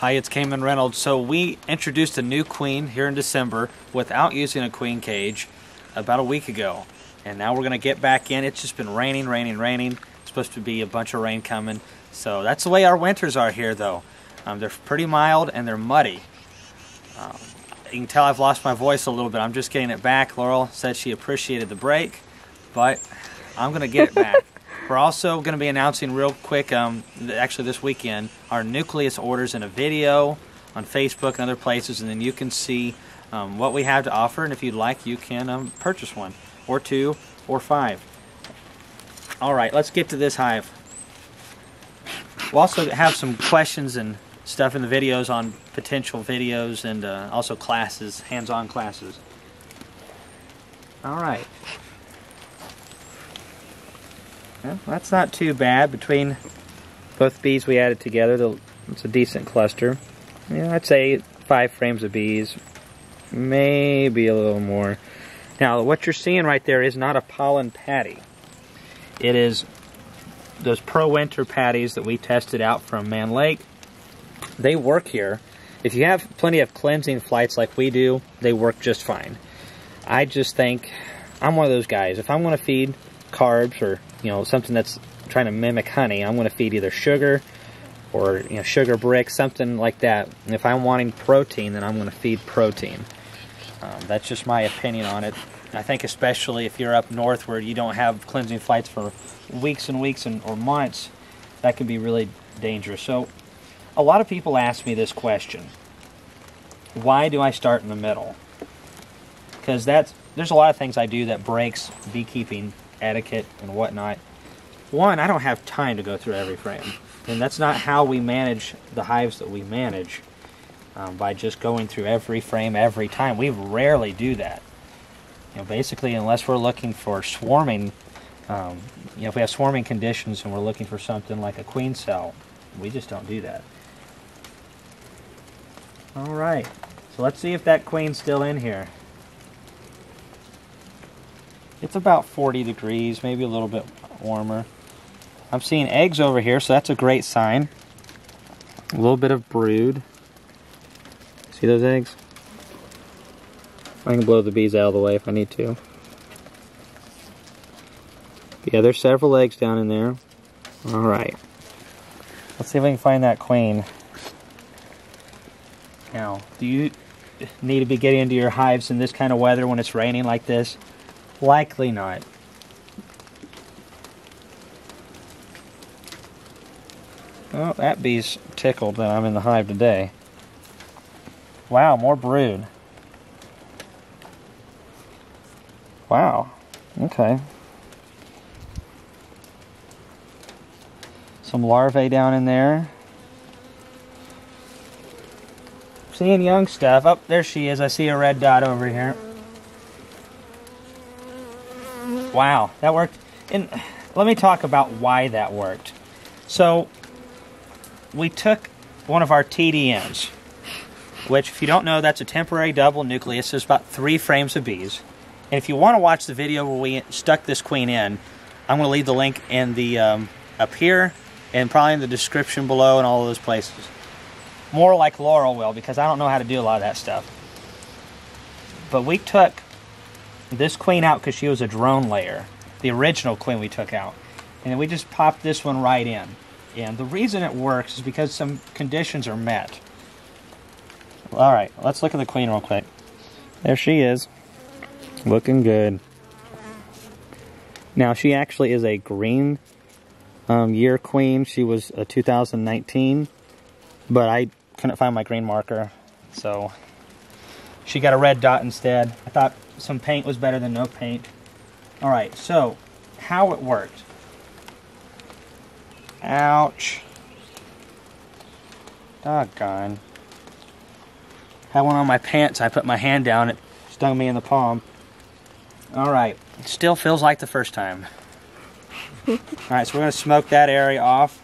Hi, it's Kamon Reynolds. So we introduced a new queen here in December without using a queen cage about a week ago. And now we're going to get back in. It's just been raining. It's supposed to be a bunch of rain coming. So that's the way our winters are here, though. They're pretty mild and they're muddy. You can tell I've lost my voice a little bit. I'm just getting it back. Laurel said she appreciated the break, but I'm going to get it back. We're also going to be announcing real quick, actually this weekend, our nucleus orders in a video on Facebook and other places, and then you can see what we have to offer, and if you'd like, you can purchase one, or 2, or 5. Alright, let's get to this hive. We'll also have some questions and stuff in the videos on potential videos and also classes, hands-on classes. Alright. Well, that's not too bad. Between both bees we added together, it's a decent cluster. Yeah, I'd say 5 frames of bees, maybe a little more. Now, what you're seeing right there is not a pollen patty. It is those pro-winter patties that we tested out from Man Lake. They work here. If you have plenty of cleansing flights like we do, they work just fine. I just think, I'm one of those guys, if I'm going to feed carbs or something that's trying to mimic honey, I'm going to feed either sugar or sugar bricks, something like that. And if I'm wanting protein, then I'm going to feed protein. That's just my opinion on it. I think especially if you're up north where you don't have cleansing flights for weeks and weeks or months, that can be really dangerous. So a lot of people ask me this question: why do I start in the middle? Because there's a lot of things I do that breaks beekeeping etiquette and whatnot. One, I don't have time to go through every frame, and that's not how we manage the hives that we manage, by just going through every frame every time. We rarely do that. Basically, unless we're looking for swarming, if we have swarming conditions and we're looking for something like a queen cell, we just don't do that. Alright, so let's see if that queen's still in here. It's about 40 degrees, maybe a little bit warmer. I'm seeing eggs over here, so that's a great sign. A little bit of brood. See those eggs? I can blow the bees out of the way if I need to. Yeah, there's several eggs down in there. Alright. Let's see if we can find that queen. Now, do you need to be getting into your hives in this kind of weather when it's raining like this? Likely not. Oh, that bee's tickled that I'm in the hive today. Wow, more brood. Wow, okay. Some larvae down in there. Seeing young stuff. Oh, there she is. I see a red dot over here. Wow, that worked. And let me talk about why that worked. So, we took one of our TDNs, which, if you don't know, that's a temporary double nucleus. There's about 3 frames of bees. And if you want to watch the video where we stuck this queen in, I'm going to leave the link in the up here and probably in the description below and all of those places. More like Laurel will, because I don't know how to do a lot of that stuff. But we took this queen out because she was a drone layer, the original queen we took out, and then we just popped this one right in. And the reason it works is because some conditions are met. Alright, let's look at the queen real quick. There she is, looking good. Now, she actually is a green year queen. She was a 2019, but I couldn't find my green marker, so she got a red dot instead. I thought some paint was better than no paint. Alright, so how it worked. Ouch. Doggone. Had one on my pants. I put my hand down. It stung me in the palm. Alright. It still feels like the first time. Alright, so we're going to smoke that area off.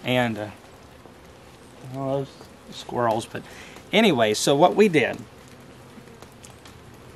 And, well, those squirrels, but anyway, so what we did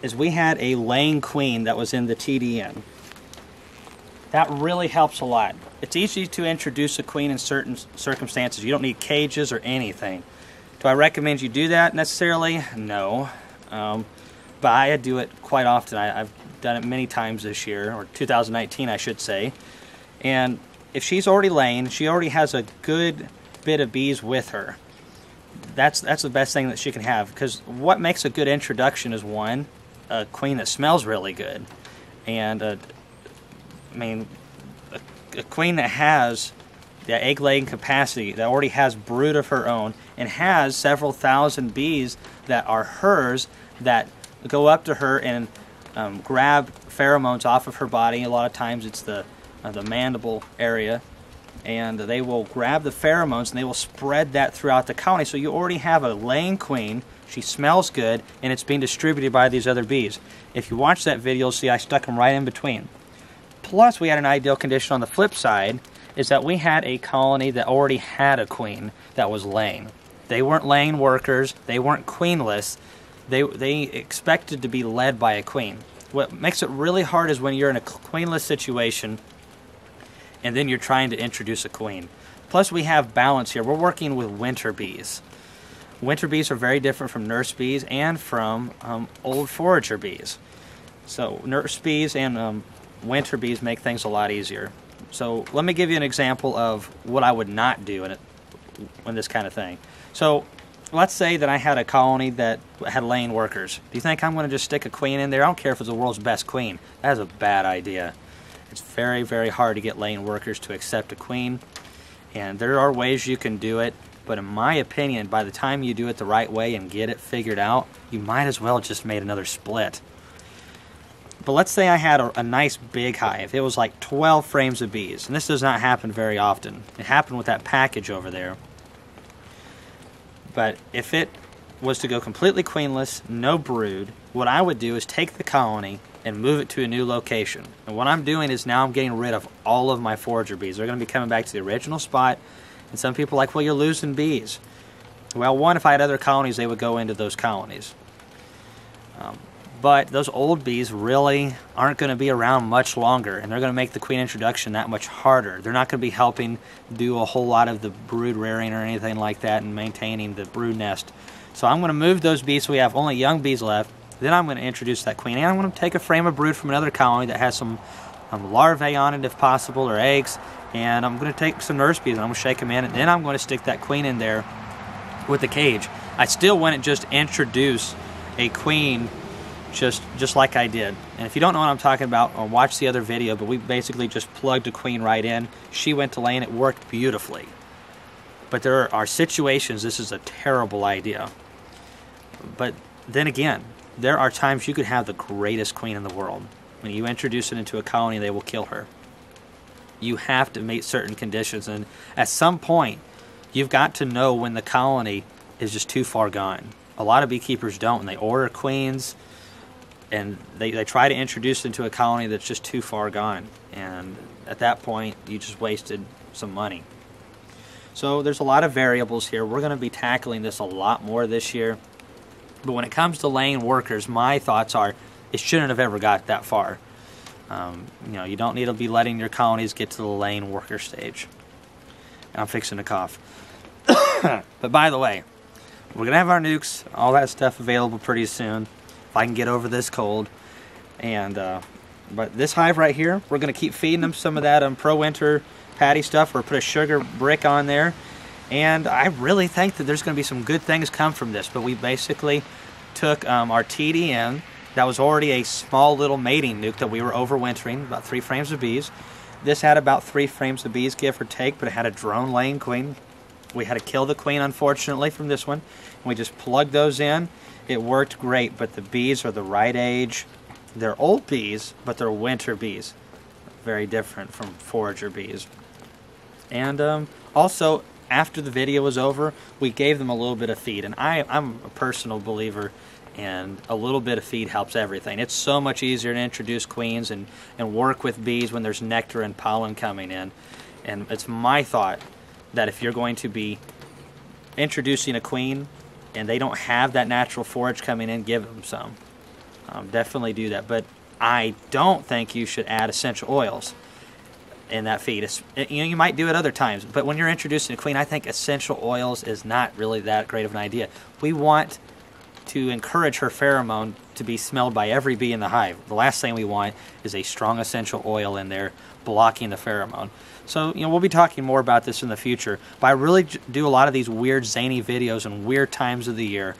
is we had a laying queen that was in the TDN. That really helps a lot. It's easy to introduce a queen in certain circumstances. You don't need cages or anything. Do I recommend you do that necessarily? No. But I do it quite often. I've done it many times this year, or 2019 I should say. And if she's already laying, she already has a good bit of bees with her. That's the best thing that she can have, because what makes a good introduction is, one, a queen that smells really good. And I mean, a queen that has the egg-laying capacity, that already has brood of her own, and has several thousand bees that are hers, that go up to her and grab pheromones off of her body. A lot of times it's the mandible area, and they will grab the pheromones and they will spread that throughout the colony. So you already have a laying queen, she smells good, and it's being distributed by these other bees. If you watch that video, you'll see I stuck them right in between. Plus, we had an ideal condition on the flip side, is that we had a colony that already had a queen that was laying. They weren't laying workers, they weren't queenless, they expected to be led by a queen. What makes it really hard is when you're in a queenless situation and then you're trying to introduce a queen. Plus, we have balance here. We're working with winter bees. Winter bees are very different from nurse bees and from old forager bees. So nurse bees and winter bees make things a lot easier. So let me give you an example of what I would not do in this kind of thing. So let's say that I had a colony that had laying workers. Do you think I'm going to just stick a queen in there? I don't care if it's the world's best queen. That is a bad idea. It's very, very hard to get laying workers to accept a queen. And there are ways you can do it. But in my opinion, by the time you do it the right way and get it figured out, you might as well just made another split. But let's say I had a nice big hive. It was like 12 frames of bees. And this does not happen very often. It happened with that package over there. But if it was to go completely queenless, no brood, what I would do is take the colony and move it to a new location. And what I'm doing is now I'm getting rid of all of my forager bees. They're going to be coming back to the original spot. And some people are like, well, you're losing bees. Well, one, if I had other colonies, they would go into those colonies. But those old bees really aren't going to be around much longer, and they're going to make the queen introduction that much harder. They're not going to be helping do a whole lot of the brood rearing or anything like that and maintaining the brood nest. So I'm going to move those bees so we have only young bees left. Then I'm going to introduce that queen, and I'm going to take a frame of brood from another colony that has some larvae on it if possible, or eggs, and I'm going to take some nurse bees and I'm going to shake them in, and then I'm going to stick that queen in there with the cage. I still wouldn't just introduce a queen just like I did. And if you don't know what I'm talking about, watch the other video, but we basically just plugged a queen right in. She went to lay and it worked beautifully. But there are situations this is a terrible idea. But then again, there are times you could have the greatest queen in the world. When you introduce it into a colony, they will kill her. You have to meet certain conditions, and at some point, you've got to know when the colony is just too far gone. A lot of beekeepers don't, and they order queens, and they try to introduce it into a colony that's just too far gone. And at that point, you just wasted some money. So there's a lot of variables here. We're going to be tackling this a lot more this year. But when it comes to laying workers, my thoughts are it shouldn't have ever got that far. You don't need to be letting your colonies get to the laying worker stage. And I'm fixing to cough. But by the way, we're going to have our nukes, all that stuff available pretty soon, if I can get over this cold. And but this hive right here, we're going to keep feeding them some of that pro-winter patty stuff, or put a sugar brick on there. And I really think that there's going to be some good things come from this. But we basically took our TDN, that was already a small little mating nuke that we were overwintering, about 3 frames of bees. This had about 3 frames of bees, give or take, but it had a drone laying queen. We had to kill the queen, unfortunately, from this one. And we just plugged those in. It worked great, but the bees are the right age. They're old bees, but they're winter bees. Very different from forager bees. And also, after the video was over, we gave them a little bit of feed. And I'm a personal believer, and a little bit of feed helps everything. It's so much easier to introduce queens and work with bees when there's nectar and pollen coming in. And it's my thought that if you're going to be introducing a queen and they don't have that natural forage coming in, give them some. Definitely do that. But I don't think you should add essential oils. in that feed. You might do it other times, but when you're introducing a queen, I think essential oils is not really that great of an idea. We want to encourage her pheromone to be smelled by every bee in the hive. The last thing we want is a strong essential oil in there blocking the pheromone. So, we'll be talking more about this in the future, but I really do a lot of these weird, zany videos and weird times of the year,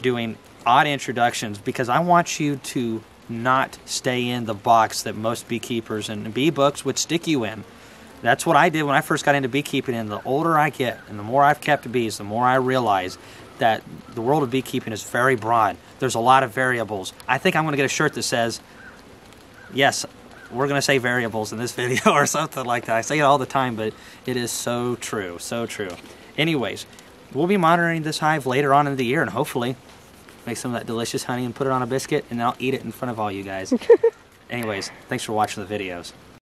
doing odd introductions, because I want you to not stay in the box that most beekeepers and bee books would stick you in. That's what I did when I first got into beekeeping, and the older I get and the more I've kept bees, the more I realize that the world of beekeeping is very broad. There's a lot of variables. I think I'm going to get a shirt that says, yes, we're going to say variables in this video or something like that. I say it all the time, but it is so true, so true. Anyways, we'll be monitoring this hive later on in the year, and hopefully make some of that delicious honey and put it on a biscuit, and then I'll eat it in front of all you guys. Anyways, thanks for watching the videos.